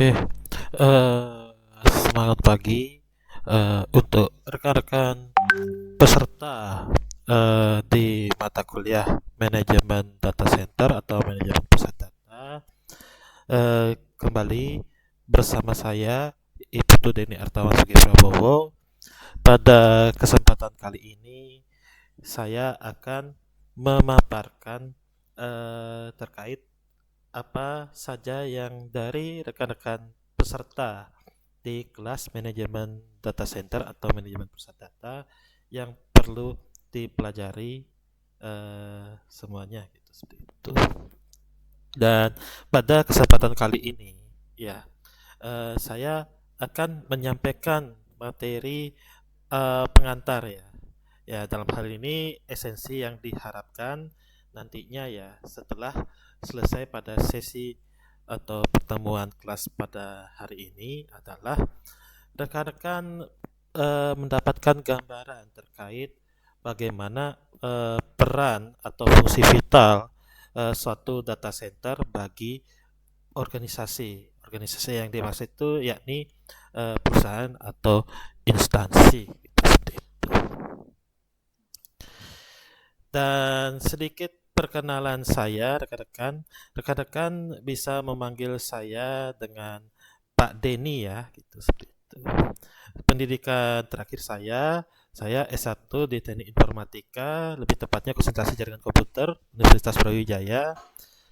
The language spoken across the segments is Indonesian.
Oke, semangat pagi untuk rekan-rekan peserta di mata kuliah manajemen data center atau manajemen pusat data. Kembali bersama saya Ibtu Deni Artawan Sugi Prabowo. Pada kesempatan kali ini saya akan memaparkan terkait apa saja yang dari rekan-rekan peserta di kelas manajemen data center atau manajemen pusat data yang perlu dipelajari semuanya gitu seperti itu. Dan pada kesempatan kali ini ya saya akan menyampaikan materi pengantar ya. Ya, dalam hal ini esensi yang diharapkan nantinya ya setelah selesai pada sesi atau pertemuan kelas pada hari ini adalah rekan-rekan mendapatkan gambaran terkait bagaimana peran atau fungsi vital suatu data center bagi organisasi. Organisasi yang dimaksud itu yakni perusahaan atau instansi. Seperti itu. Dan sedikit perkenalan saya, rekan-rekan. Rekan-rekan bisa memanggil saya dengan Pak Denny ya, gitu seperti itu. Pendidikan terakhir saya S1 di Teknik Informatika, lebih tepatnya konsentrasi jaringan komputer, Universitas Brawijaya.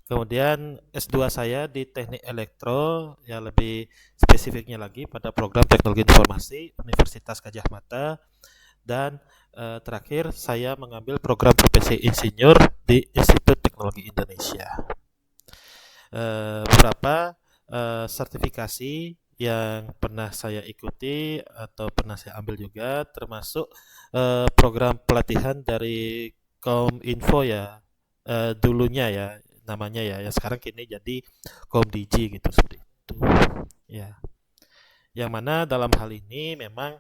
Kemudian S2 saya di Teknik Elektro, ya lebih spesifiknya lagi pada program Teknologi Informasi, Universitas Gadjah Mada. Dan terakhir saya mengambil program profesi insinyur di Institut Teknologi Indonesia. Beberapa sertifikasi yang pernah saya ikuti atau pernah saya ambil juga termasuk program pelatihan dari Kominfo ya, dulunya ya namanya ya, yang sekarang kini jadi Komdigi gitu seperti itu ya. Yang mana dalam hal ini memang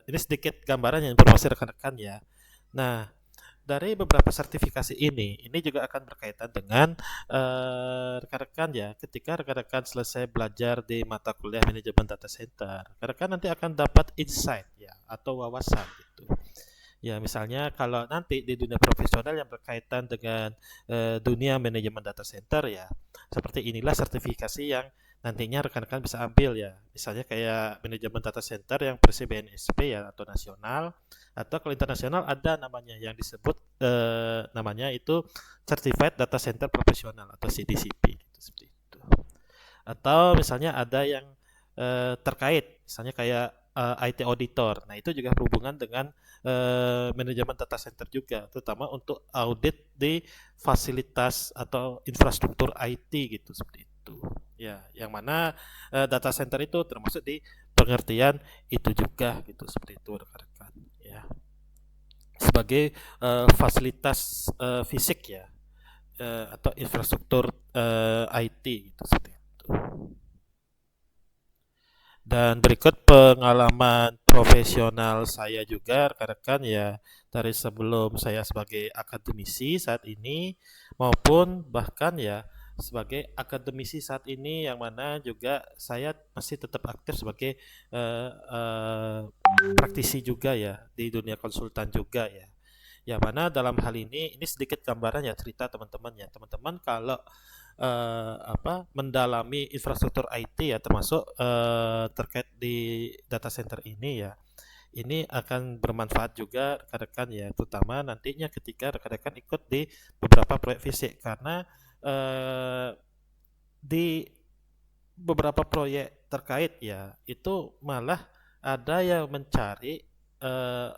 ini sedikit gambaran yang informasi rekan-rekan ya. Nah, dari beberapa sertifikasi ini juga akan berkaitan dengan rekan-rekan ya. Ketika rekan-rekan selesai belajar di mata kuliah manajemen data center, rekan-rekan nanti akan dapat insight ya atau wawasan gitu. Ya, misalnya kalau nanti di dunia profesional yang berkaitan dengan dunia manajemen data center ya, seperti inilah sertifikasi yang nantinya rekan-rekan bisa ambil ya. Misalnya kayak manajemen data center yang versi BNSP ya atau nasional, atau kalau internasional ada namanya yang disebut namanya itu Certified Data Center Professional atau CDCP gitu, seperti itu. Atau misalnya ada yang terkait misalnya kayak IT auditor. Nah, itu juga berhubungan dengan manajemen data center juga, terutama untuk audit di fasilitas atau infrastruktur IT gitu seperti itu. Ya, yang mana data center itu termasuk di pengertian itu juga gitu seperti itu rekan-rekan ya. Sebagai fasilitas fisik ya atau infrastruktur IT gitu seperti itu. Dan berikut pengalaman profesional saya juga rekan-rekan ya, dari sebelum saya sebagai akademisi saat ini maupun bahkan ya sebagai akademisi saat ini, yang mana juga saya masih tetap aktif sebagai praktisi juga ya di dunia konsultan juga ya. Yang mana dalam hal ini sedikit gambaran ya, cerita teman-teman ya. Teman-teman kalau mendalami infrastruktur IT ya, termasuk terkait di data center ini ya, ini akan bermanfaat juga rekan-rekan ya, terutama nantinya ketika rekan-rekan ikut di beberapa proyek fisik, karena di beberapa proyek terkait ya itu malah ada yang mencari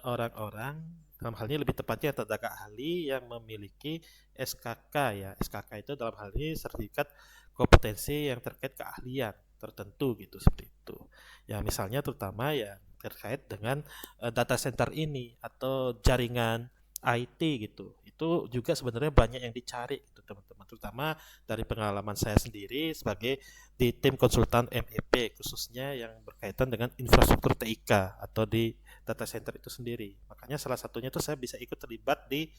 orang-orang, dalam hal ini lebih tepatnya tenaga ahli yang memiliki SKK ya. SKK itu dalam hal ini sertifikat kompetensi yang terkait keahlian tertentu gitu seperti itu. Ya, misalnya terutama ya terkait dengan data center ini atau jaringan IT gitu. Itu juga sebenarnya banyak yang dicari gitu teman-teman. Terutama dari pengalaman saya sendiri sebagai di tim konsultan MEP, khususnya yang berkaitan dengan infrastruktur TIK atau di data center itu sendiri. Makanya salah satunya itu saya bisa ikut terlibat di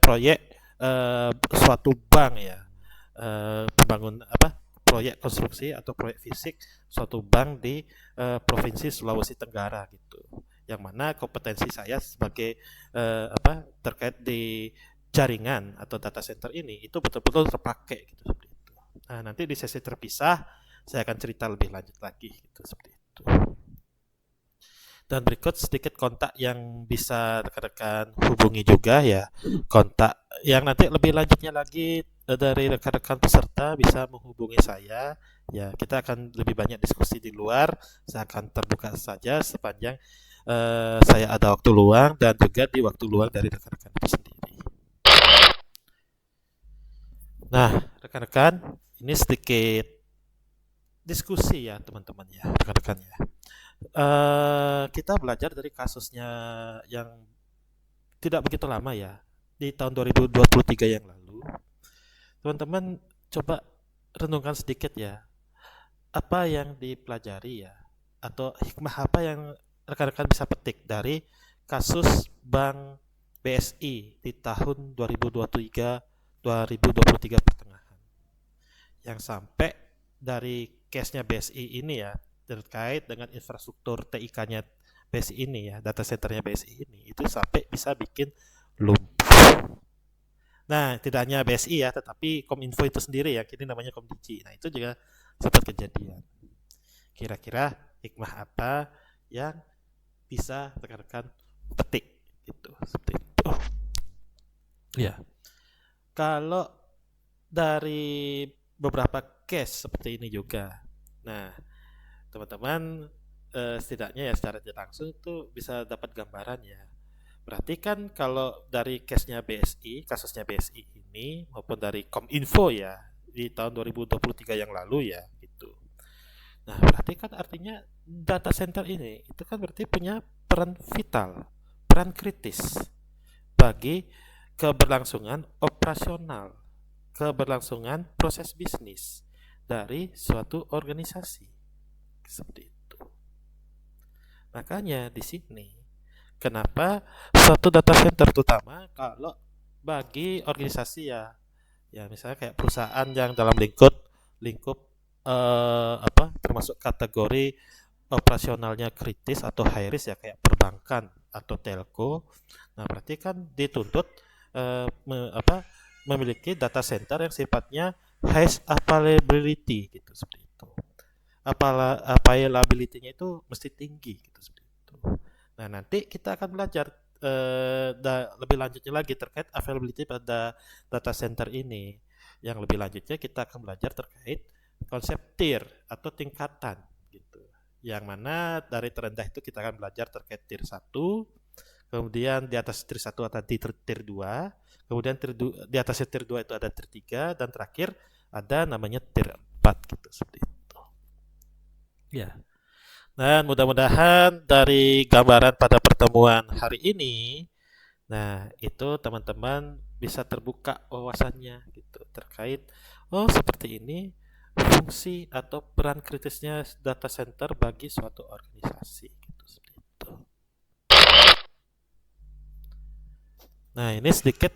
proyek suatu bank ya, proyek konstruksi atau proyek fisik suatu bank di Provinsi Sulawesi Tenggara gitu. Yang mana kompetensi saya sebagai terkait di jaringan atau data center ini itu betul-betul terpakai gitu seperti itu. Nah, nanti di sesi terpisah saya akan cerita lebih lanjut lagi gitu seperti itu. Dan berikut sedikit kontak yang bisa rekan-rekan hubungi juga ya. Kontak yang nanti lebih lanjutnya lagi dari rekan-rekan peserta bisa menghubungi saya. Ya, kita akan lebih banyak diskusi di luar. Saya akan terbuka saja sepanjang saya ada waktu luang dan juga di waktu luang dari rekan-rekan itu sendiri. Nah, rekan-rekan, ini sedikit diskusi ya teman-teman ya, rekan-rekan ya. Kita belajar dari kasusnya yang tidak begitu lama ya, di tahun 2023 yang lalu. Teman-teman coba renungkan sedikit ya, apa yang dipelajari ya, atau hikmah apa yang rekan-rekan bisa petik dari kasus Bank BSI di tahun 2023 pertengahan, yang sampai dari case-nya BSI ini ya, terkait dengan infrastruktur TIK-nya BSI ini ya, data centernya BSI ini, itu sampai bisa bikin lumpuh. Nah, tidak hanya BSI ya, tetapi Kominfo itu sendiri ya, kini namanya Komdigi. Nah, itu juga sempat kejadian. Kira-kira hikmah apa yang bisa rekan-rekan petik gitu, seperti itu. Ya. Kalau dari beberapa case seperti ini juga. Nah, teman-teman setidaknya ya secara tidak langsung itu bisa dapat gambaran ya. Berarti kan kalau dari case-nya BSI, kasusnya BSI ini maupun dari Kominfo ya di tahun 2023 yang lalu ya gitu. Nah, berarti kan artinya data center ini itu kan berarti punya peran vital, peran kritis bagi keberlangsungan operasional, keberlangsungan proses bisnis dari suatu organisasi. Seperti itu. Makanya di sini kenapa suatu data center, terutama kalau bagi organisasi ya misalnya kayak perusahaan yang dalam lingkup termasuk kategori operasionalnya kritis atau high risk ya, kayak perbankan atau telco. Nah, berarti kan dituntut memiliki data center yang sifatnya high availability gitu, seperti itu. Availability-nya itu mesti tinggi gitu, seperti itu. Nah, nanti kita akan belajar lebih lanjutnya lagi terkait availability pada data center ini. Yang lebih lanjutnya kita akan belajar terkait konsep tier atau tingkatan gitu. Yang mana dari terendah itu kita akan belajar terkait tier 1, kemudian di atas tier 1 ada di tier 2, kemudian di atas tier 2 itu ada tier 3, dan terakhir ada namanya tier 4 gitu, seperti itu. Ya. Dan mudah-mudahan dari gambaran pada pertemuan hari ini, nah itu teman-teman bisa terbuka wawasannya gitu terkait seperti ini fungsi atau peran kritisnya data center bagi suatu organisasi gitu, seperti itu. Nah, ini sedikit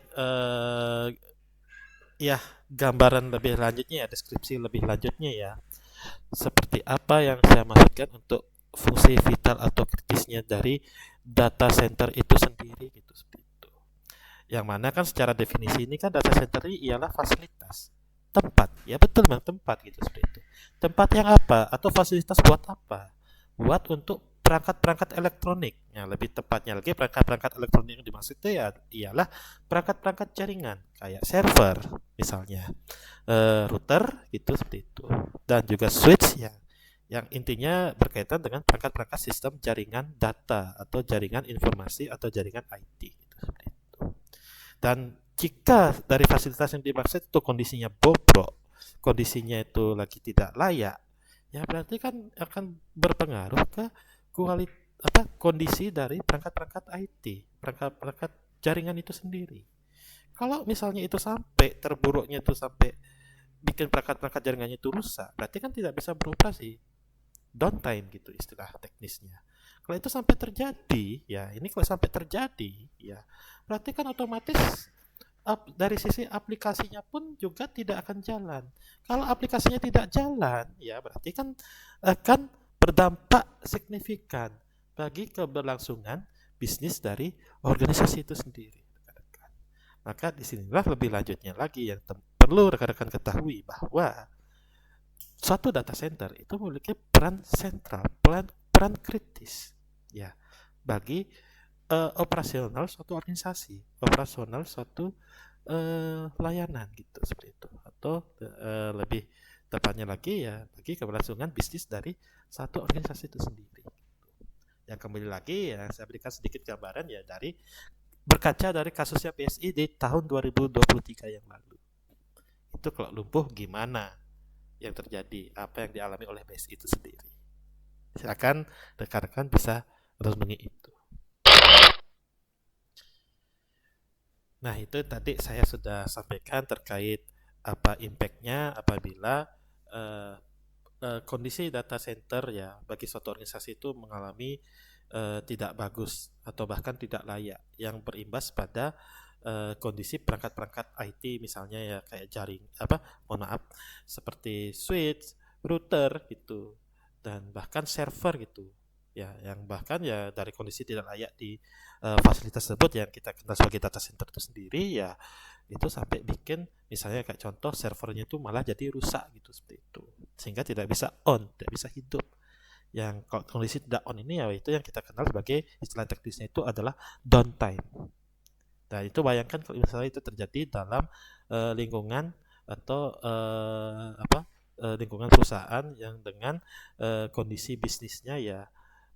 ya gambaran lebih lanjutnya ya, deskripsi lebih lanjutnya ya. Seperti apa yang saya maksudkan untuk fungsi vital atau kritisnya dari data center itu sendiri gitu, seperti itu. Yang mana kan secara definisi ini kan data center ini ialah fasilitas, tempat. Ya betul Bang, tempat gitu, seperti itu. Tempat yang apa atau fasilitas buat apa? Buat untuk perangkat-perangkat elektronik. Ya, lebih tepatnya lagi perangkat-perangkat elektronik yang dimaksud itu ya ialah perangkat-perangkat jaringan kayak server misalnya, router gitu, seperti itu, dan juga switch ya, yang intinya berkaitan dengan perangkat-perangkat sistem jaringan data atau jaringan informasi atau jaringan IT gitu, seperti itu. Dan jika dari fasilitas yang dimaksud itu kondisinya bobrok, kondisinya itu lagi tidak layak, ya berarti kan akan berpengaruh ke kondisi dari perangkat-perangkat IT, perangkat-perangkat jaringan itu sendiri. Kalau misalnya itu sampai terburuknya itu sampai bikin perangkat-perangkat jaringannya itu rusak, berarti kan tidak bisa beroperasi, downtime gitu istilah teknisnya. Kalau itu sampai terjadi, ya ini kalau sampai terjadi, ya berarti kan otomatis dari sisi aplikasinya pun juga tidak akan jalan. Kalau aplikasinya tidak jalan, ya berarti kan akan berdampak signifikan bagi keberlangsungan bisnis dari organisasi itu sendiri. Maka disinilah lebih lanjutnya lagi yang perlu rekan-rekan ketahui bahwa suatu data center itu memiliki peran sentral, peran kritis, ya, bagi operasional suatu organisasi, operasional suatu layanan gitu seperti itu, atau lebih tepatnya lagi ya bagi keberlangsungan bisnis dari satu organisasi itu sendiri. Yang kembali lagi ya saya berikan sedikit gambaran ya dari berkaca dari kasusnya PSI di tahun 2023 yang lalu. Itu kalau lumpuh gimana yang terjadi, apa yang dialami oleh PSI itu sendiri. Silakan rekan-rekan bisa renungi itu. Nah, itu tadi saya sudah sampaikan terkait apa impact-nya apabila uh, kondisi data center ya bagi suatu organisasi itu mengalami tidak bagus atau bahkan tidak layak yang berimbas pada kondisi perangkat-perangkat IT misalnya ya kayak jaring mohon maaf seperti switch, router gitu dan bahkan server gitu ya yang bahkan ya dari kondisi tidak layak di fasilitas tersebut yang kita kenal sebagai data center itu sendiri ya itu sampai bikin misalnya kayak contoh servernya itu malah jadi rusak gitu seperti itu sehingga tidak bisa on, tidak bisa hidup. Yang kalau kondisi tidak on ini ya itu yang kita kenal sebagai istilah teknisnya itu adalah downtime. Nah itu bayangkan kalau misalnya itu terjadi dalam lingkungan atau lingkungan perusahaan yang dengan kondisi bisnisnya ya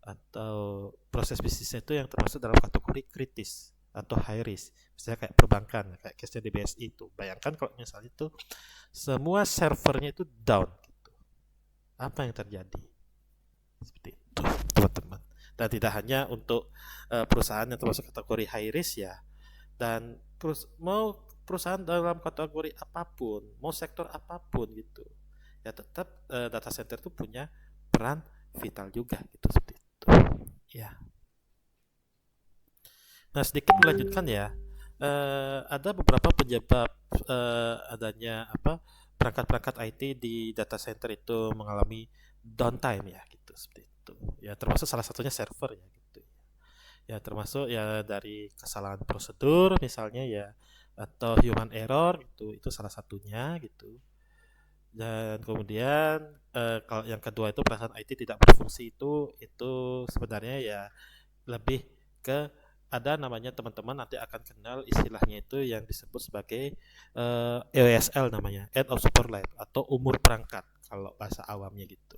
atau proses bisnisnya itu yang termasuk dalam kategori kritis atau high risk, misalnya kayak perbankan, kayak case-nya di BSI itu. Bayangkan kalau misalnya itu semua servernya itu down, gitu. Apa yang terjadi? Seperti itu, teman-teman. Dan tidak hanya untuk perusahaan yang termasuk kategori high risk ya, dan mau perusahaan dalam kategori apapun, mau sektor apapun gitu, ya tetap data center itu punya peran vital juga gitu seperti itu. Ya. Nah, sedikit melanjutkan ya. Ada beberapa penyebab adanya perangkat-perangkat IT di data center itu mengalami downtime ya gitu seperti itu. Ya termasuk salah satunya server ya gitu. Ya termasuk ya dari kesalahan prosedur misalnya ya atau human error itu salah satunya gitu. Dan kemudian kalau yang kedua itu perasaan IT tidak berfungsi itu sebenarnya ya lebih ke ada namanya teman-teman nanti akan kenal istilahnya itu yang disebut sebagai EOSL namanya end of support life atau umur perangkat kalau bahasa awamnya gitu.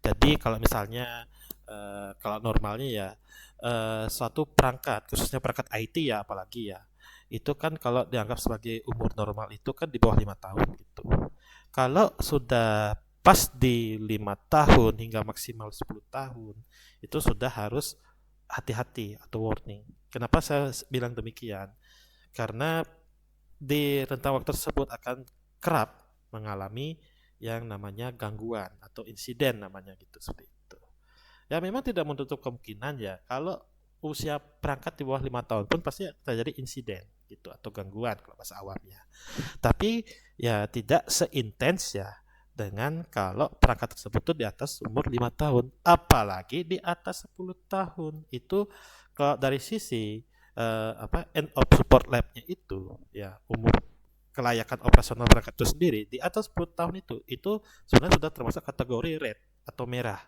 Jadi kalau misalnya kalau normalnya ya suatu perangkat khususnya perangkat IT ya apalagi ya itu kan kalau dianggap sebagai umur normal itu kan di bawah 5 tahun gitu. Kalau sudah pas di 5 tahun hingga maksimal 10 tahun itu sudah harus hati-hati atau warning. Kenapa saya bilang demikian? Karena di rentang waktu tersebut akan kerap mengalami yang namanya gangguan atau insiden namanya gitu seperti itu. Ya memang tidak menutup kemungkinan ya kalau usia perangkat di bawah 5 tahun pun pasti terjadi insiden gitu atau gangguan kalau bahasa awamnya. Tapi ya tidak seintens ya dengan kalau perangkat tersebut itu di atas umur 5 tahun, apalagi di atas 10 tahun. Itu kalau dari sisi end of support lab-nya itu ya umur kelayakan operasional perangkat itu sendiri di atas 10 tahun itu sebenarnya sudah termasuk kategori red atau merah.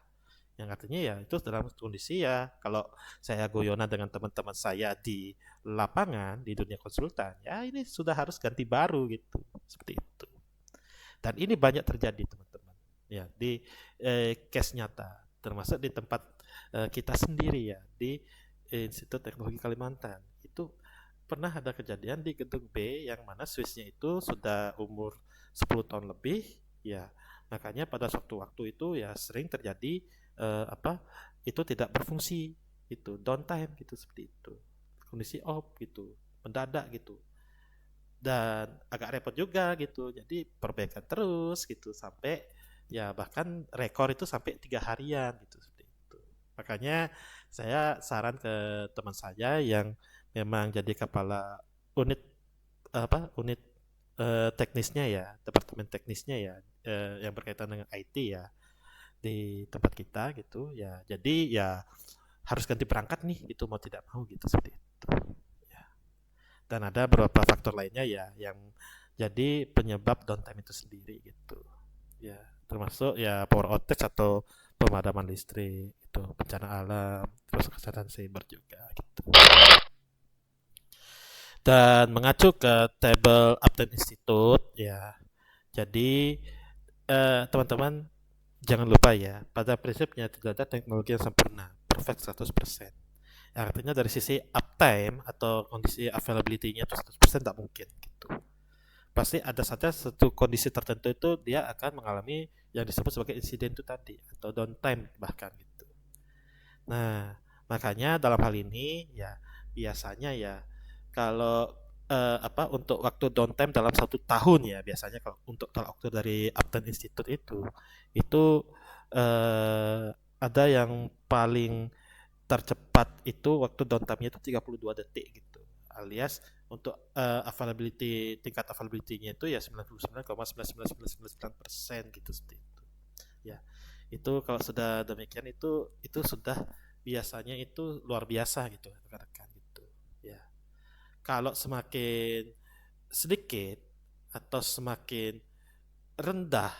Yang artinya ya itu dalam kondisi ya kalau saya guyonan dengan teman-teman saya di lapangan di dunia konsultan ya ini sudah harus ganti baru gitu seperti itu. Dan ini banyak terjadi teman-teman ya di case nyata termasuk di tempat kita sendiri ya di Institut Teknologi Kalimantan itu pernah ada kejadian di gedung B yang mana switchnya itu sudah umur 10 tahun lebih ya makanya pada suatu waktu itu ya sering terjadi itu tidak berfungsi itu downtime gitu seperti itu kondisi off gitu mendadak gitu dan agak repot juga gitu jadi perbaikan terus gitu sampai ya bahkan rekor itu sampai 3 harian gitu seperti itu makanya saya saran ke teman saya yang memang jadi kepala unit unit teknisnya ya, departemen teknisnya ya, yang berkaitan dengan IT ya di tempat kita gitu ya. Jadi ya harus ganti perangkat nih, itu mau tidak mau gitu seperti itu. Ya. Dan ada beberapa faktor lainnya ya yang jadi penyebab downtime itu sendiri gitu. Ya, termasuk ya power outage atau pemadaman listrik itu, bencana alam, terus kesehatan cyber juga gitu. Dan mengacu ke table Upton Institute ya. Jadi teman-teman jangan lupa ya, pada prinsipnya tidak ada teknologi yang sempurna, perfect 100%. Artinya dari sisi uptime atau kondisi availability-nya itu 100% tidak mungkin gitu. Pasti ada saja satu kondisi tertentu itu dia akan mengalami yang disebut sebagai insiden itu tadi atau downtime bahkan gitu. Nah, makanya dalam hal ini ya biasanya ya kalau untuk waktu downtime dalam 1 tahun ya biasanya kalau untuk tolak ukur dari Upton Institute itu ada yang paling tercepat itu waktu downtime-nya itu 32 detik gitu. Alias untuk tingkat availability-nya itu ya 99,99999% gitu seperti itu. Ya. Itu kalau sudah demikian itu sudah biasanya itu luar biasa gitu rekan-rekan gitu. Ya. Kalau semakin sedikit atau semakin rendah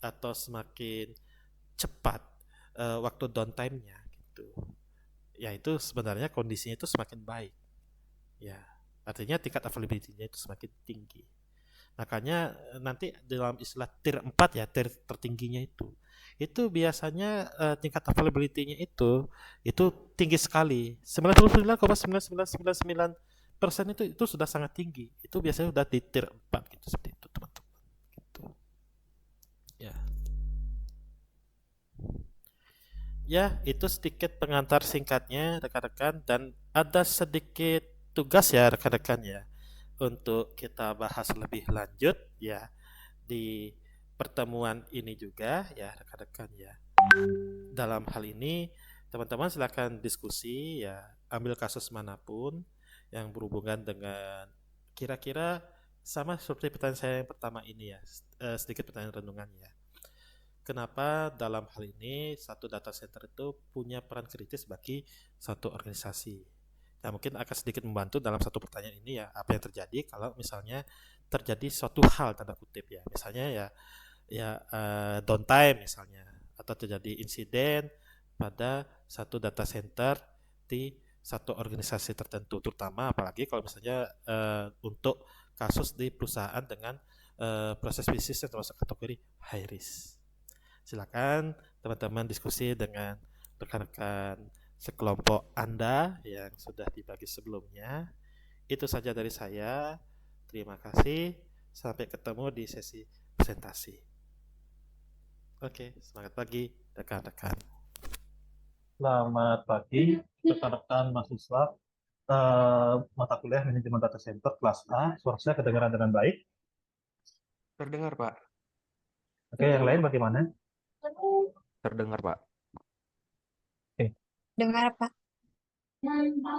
atau semakin cepat waktu downtime-nya gitu. Ya itu sebenarnya kondisinya itu semakin baik. Ya, artinya tingkat availability-nya itu semakin tinggi. Makanya nanti dalam istilah tier 4 ya, tier tertingginya itu biasanya tingkat availability-nya itu tinggi sekali. 99,99999% itu sudah sangat tinggi. Itu biasanya sudah di tier 4 gitu seperti itu, teman-teman. Gitu. Ya. Ya, itu sedikit pengantar singkatnya rekan-rekan dan ada sedikit tugas ya rekan-rekan ya untuk kita bahas lebih lanjut ya di pertemuan ini juga ya rekan-rekan ya. Dalam hal ini teman-teman silakan diskusi ya, ambil kasus manapun yang berhubungan dengan kira-kira sama seperti pertanyaan saya yang pertama ini ya, sedikit pertanyaan renungan ya. Kenapa dalam hal ini satu data center itu punya peran kritis bagi satu organisasi? Nah, mungkin akan sedikit membantu dalam satu pertanyaan ini ya, apa yang terjadi kalau misalnya terjadi suatu hal tanda kutip ya, misalnya downtime misalnya, atau terjadi insiden pada satu data center di satu organisasi tertentu, terutama apalagi kalau misalnya untuk kasus di perusahaan dengan proses bisnis yang termasuk kategori high risk. Silakan teman-teman diskusi dengan rekan-rekan sekelompok Anda yang sudah dibagi sebelumnya. Itu saja dari saya. Terima kasih. Sampai ketemu di sesi presentasi. Oke, semangat pagi rekan-rekan. Selamat pagi, rekan-rekan mahasiswa mata kuliah manajemen data center kelas A. Suara saya kedengaran dengan baik. Terdengar, Pak. Oke, yang lain bagaimana? Terdengar, Pak. Oke, Dengar, Pak.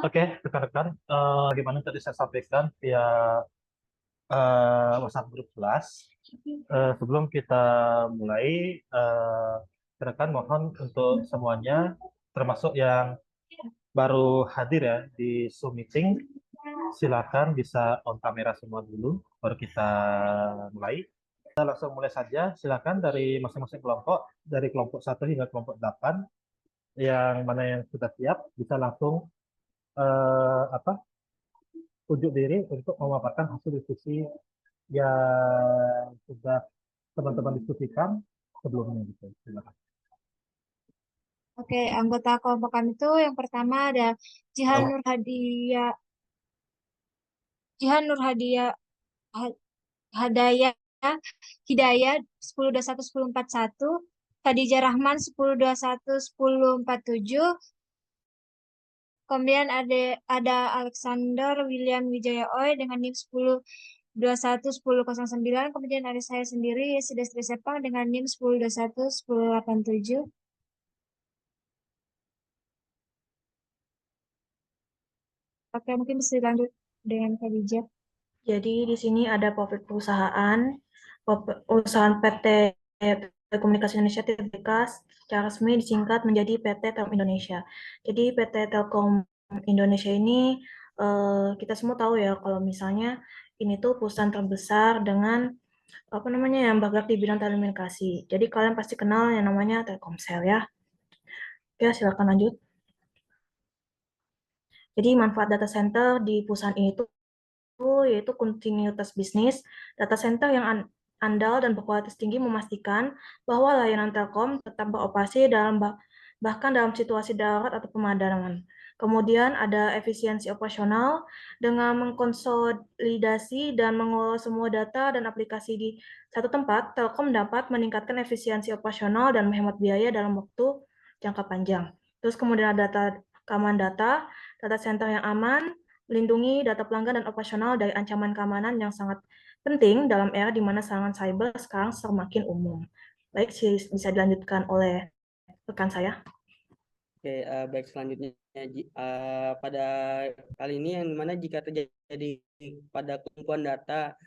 Oke, rekan-rekan, bagaimana tadi saya sampaikan via WhatsApp grup kelas. Sebelum kita mulai, rekan mohon untuk semuanya, termasuk yang baru hadir ya di Zoom meeting, silakan bisa on kamera semua dulu, baru kita mulai. Kita langsung mulai saja, silakan dari masing-masing kelompok, dari kelompok 1 hingga kelompok 8, yang mana yang sudah siap, bisa langsung unjuk diri untuk memaparkan hasil diskusi yang sudah teman-teman diskusikan sebelumnya gitu. Silakan. Oke, anggota kelompok kami itu yang pertama ada Jihan Nurhadia, Jihan Nurhadia Ha- Hadaya Hidayat 1021 1041, Khadijah Rahman 1021 1047. Kemudian ada Alexander William Wijaya Oy dengan NIM 1021 1009. Kemudian ada saya sendiri Destri Sepang dengan NIM 1021 1087. Oke, mungkin bisa dilanjut dengan Khadijah. Jadi di sini ada profil perusahaan, perusahaan PT Telekomunikasi Indonesia Tbk secara resmi disingkat menjadi PT Telkom Indonesia. Jadi PT Telkom Indonesia ini kita semua tahu ya kalau misalnya ini tuh perusahaan terbesar dengan apa namanya yang bergerak di bidang telekomunikasi. Jadi kalian pasti kenal yang namanya Telkomsel ya. Oke, silakan lanjut. Jadi manfaat data center di perusahaan ini tuh yaitu kontinuitas bisnis. Data center yang andal dan berkualitas tinggi memastikan bahwa layanan Telkom tetap beroperasi bahkan dalam situasi darurat atau pemadaman. Kemudian ada efisiensi operasional dengan mengkonsolidasi dan mengelola semua data dan aplikasi di satu tempat. Telkom dapat meningkatkan efisiensi operasional dan menghemat biaya dalam waktu jangka panjang. Terus kemudian ada keamanan data center yang aman, melindungi data pelanggan dan operasional dari ancaman keamanan yang sangat penting dalam era di mana serangan cyber sekarang semakin umum. Baik, bisa dilanjutkan oleh rekan saya. Oke, baik selanjutnya pada kali ini yang dimana jika terjadi pada kelumpuhan data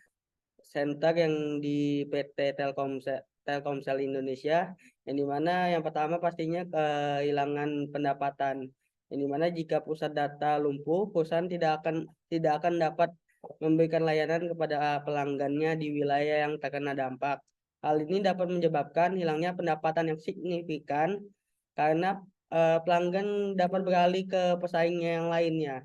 center yang di PT Telkomsel Indonesia, yang dimana yang pertama pastinya kehilangan pendapatan, yang dimana jika pusat data lumpuh, perusahaan tidak akan dapat memberikan layanan kepada pelanggannya di wilayah yang terkena dampak. Hal ini dapat menyebabkan hilangnya pendapatan yang signifikan karena pelanggan dapat beralih ke pesaingnya yang lainnya.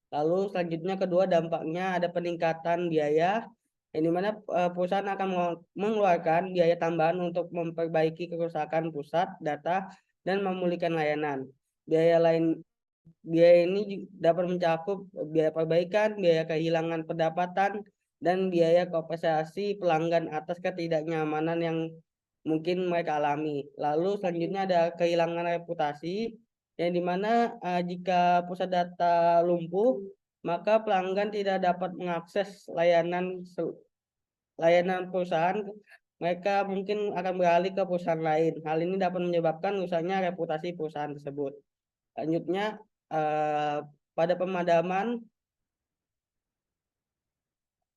Lalu selanjutnya kedua dampaknya ada peningkatan biaya, yang dimana perusahaan akan mengeluarkan biaya tambahan untuk memperbaiki kerusakan pusat data dan memulihkan layanan. Biaya ini dapat mencakup biaya perbaikan, biaya kehilangan pendapatan, dan biaya kompensasi pelanggan atas ketidaknyamanan yang mungkin mereka alami. Lalu selanjutnya ada kehilangan reputasi, yang dimana jika pusat data lumpuh, maka pelanggan tidak dapat mengakses layanan perusahaan. Mereka mungkin akan beralih ke perusahaan lain. Hal ini dapat menyebabkan rusaknya reputasi perusahaan tersebut. Selanjutnya pada pemadaman.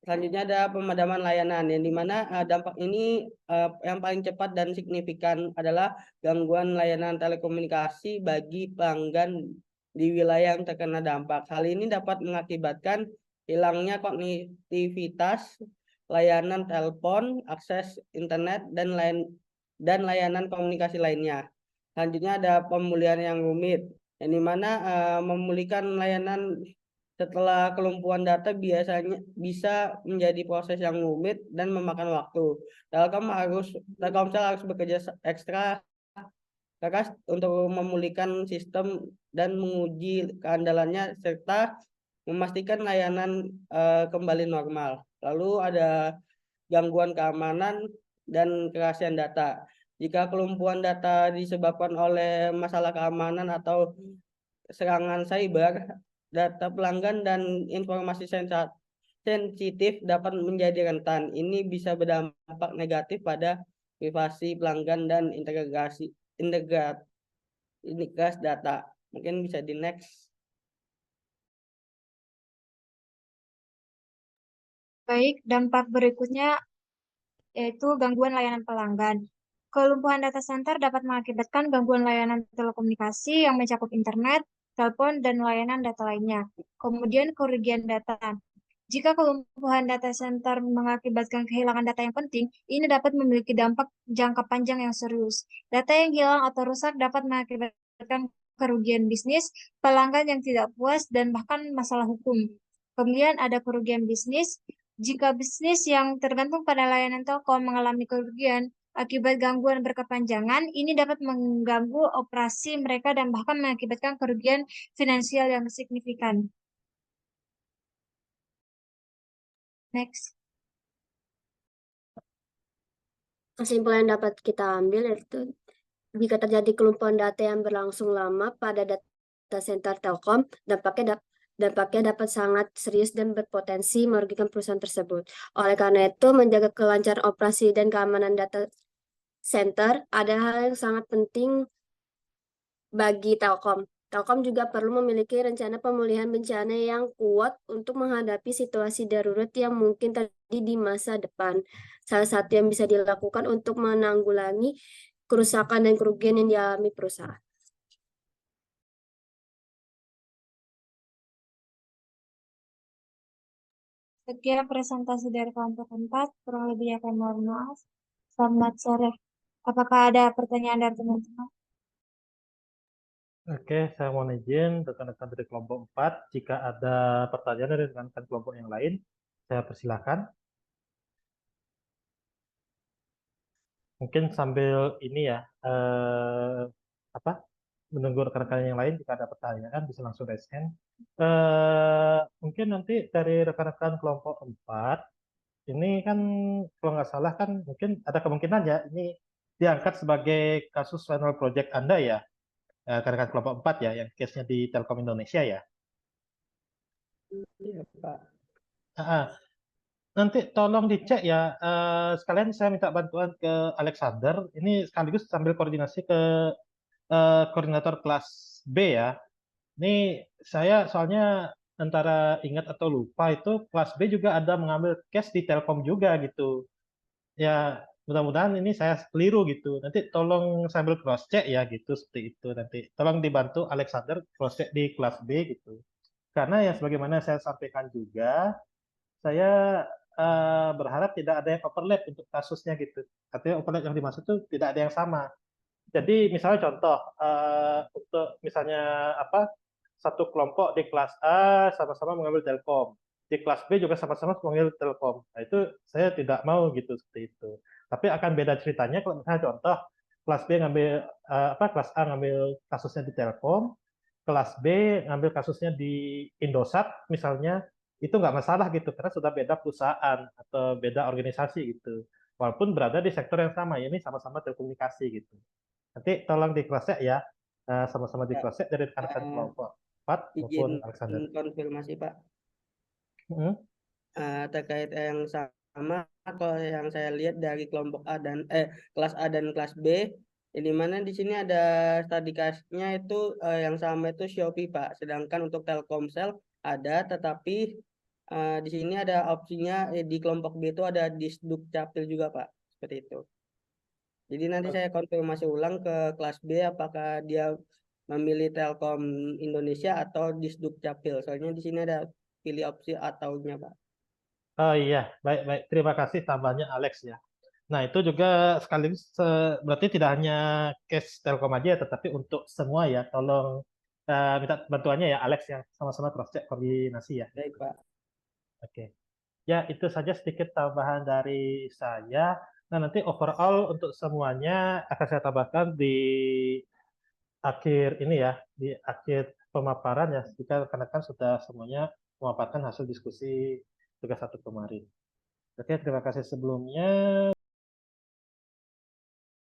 Selanjutnya ada pemadaman layanan, yang dimana dampak ini yang paling cepat dan signifikan adalah gangguan layanan telekomunikasi bagi pelanggan di wilayah yang terkena dampak. Hal ini dapat mengakibatkan hilangnya konektivitas, layanan telepon, akses internet, dan layanan komunikasi lainnya. Selanjutnya ada pemulihan yang rumit, yang dimana memulihkan layanan setelah kelumpuhan data biasanya bisa menjadi proses yang rumit dan memakan waktu. Telkomsel harus bekerja ekstra keras untuk memulihkan sistem dan menguji keandalannya serta memastikan layanan kembali normal. Lalu ada gangguan keamanan dan kerahasiaan data. Jika kelumpuhan data disebabkan oleh masalah keamanan atau serangan cyber, data pelanggan dan informasi sensitif dapat menjadi rentan. Ini bisa berdampak negatif pada privasi pelanggan dan integrasi data. Mungkin bisa di next. Baik, dampak berikutnya yaitu gangguan layanan pelanggan. Kelumpuhan data center dapat mengakibatkan gangguan layanan telekomunikasi yang mencakup internet, telepon, dan layanan data lainnya. Kemudian kerugian data. Jika kelumpuhan data center mengakibatkan kehilangan data yang penting, ini dapat memiliki dampak jangka panjang yang serius. Data yang hilang atau rusak dapat mengakibatkan kerugian bisnis, pelanggan yang tidak puas, dan bahkan masalah hukum. Kemudian ada kerugian bisnis. Jika bisnis yang tergantung pada layanan Telkom mengalami kerugian akibat gangguan berkepanjangan, ini dapat mengganggu operasi mereka dan bahkan mengakibatkan kerugian finansial yang signifikan. Next. Kesimpulan yang dapat kita ambil yaitu jika terjadi kelumpuhan data yang berlangsung lama pada data center Telkom, dampaknya dapat sangat serius dan berpotensi merugikan perusahaan tersebut. Oleh karena itu, menjaga kelancaran operasi dan keamanan data center ada hal yang sangat penting bagi Telkom. Telkom juga perlu memiliki rencana pemulihan bencana yang kuat untuk menghadapi situasi darurat yang mungkin terjadi di masa depan. Salah satu yang bisa dilakukan untuk menanggulangi kerusakan dan kerugian yang dialami perusahaan. Sekian presentasi dari kelompok 4, kurang lebihnya kami mohon maaf. Selamat sore. Apakah ada pertanyaan dari teman-teman? Oke, saya mohon izin rekan-rekan dari kelompok 4. Jika ada pertanyaan dari rekan-rekan kelompok yang lain, saya persilahkan. Mungkin sambil ini ya, apa, menunggu rekan-rekan yang lain, jika ada pertanyaan bisa langsung raise hand. Mungkin nanti dari rekan-rekan kelompok 4, ini kan kalau nggak salah kan mungkin ada kemungkinan ya, ini diangkat sebagai kasus final project Anda ya, rekan-rekan kelompok 4 ya, yang case-nya di Telkom Indonesia ya. Iya, Pak. Nanti tolong dicek ya, sekalian saya minta bantuan ke Alexander, ini sekaligus sambil koordinasi ke koordinator kelas B ya. Ini saya soalnya antara ingat atau lupa itu kelas B juga ada mengambil case di Telkom juga gitu. Ya, mudah-mudahan ini saya keliru gitu. Nanti tolong sambil cross check ya gitu, seperti itu nanti. Tolong dibantu Alexander cross check di kelas B gitu. Karena ya sebagaimana saya sampaikan juga, saya berharap tidak ada yang overlap untuk kasusnya gitu. Artinya overlap yang dimaksud itu tidak ada yang sama. Jadi misalnya contoh, untuk misalnya apa, satu kelompok di kelas A sama-sama mengambil Telkom, di kelas B juga sama-sama mengambil Telkom. Nah itu saya tidak mau gitu seperti itu. Tapi akan beda ceritanya kalau misalnya contoh kelas B ngambil kelas A ngambil kasusnya di Telkom, kelas B ngambil kasusnya di Indosat misalnya, itu nggak masalah gitu karena sudah beda perusahaan atau beda organisasi gitu. Walaupun berada di sektor yang sama, ya ini sama-sama telekomunikasi gitu. Nanti tolong di cross check ya, sama-sama di Ya, cross check dari rekan-rekan kelompok 4 maupun izin Alexander. konfirmasi, Pak. Hmm. Terkait yang sama, kalau yang saya lihat dari kelompok A dan kelas A dan kelas B, di mana di sini ada stadikasnya itu yang sama itu Shopee, Pak. Sedangkan untuk Telkomsel ada, tetapi di sini ada opsinya di kelompok B itu ada Disduk Capil juga, Pak. Seperti itu. Jadi nanti saya konfirmasi ulang ke kelas B apakah dia memilih Telkom Indonesia atau Disduk Capil. Soalnya di sini ada pilih opsi ataunya, Pak. Oh iya, baik-baik. Terima kasih tambahnya Alex ya. Nah, itu juga sekaligus berarti tidak hanya case Telkom aja, tetapi untuk semua ya. Tolong minta bantuannya ya Alex ya, sama-sama cross check koordinasi ya. Baik, Pak. Oke. Ya, itu saja sedikit tambahan dari saya. Nah, nanti overall untuk semuanya akan saya tambahkan di akhir ini ya, di akhir pemaparan ya, jika rekan-rekan sudah semuanya memaparkan hasil diskusi tugas satu kemarin. Oke, terima kasih sebelumnya.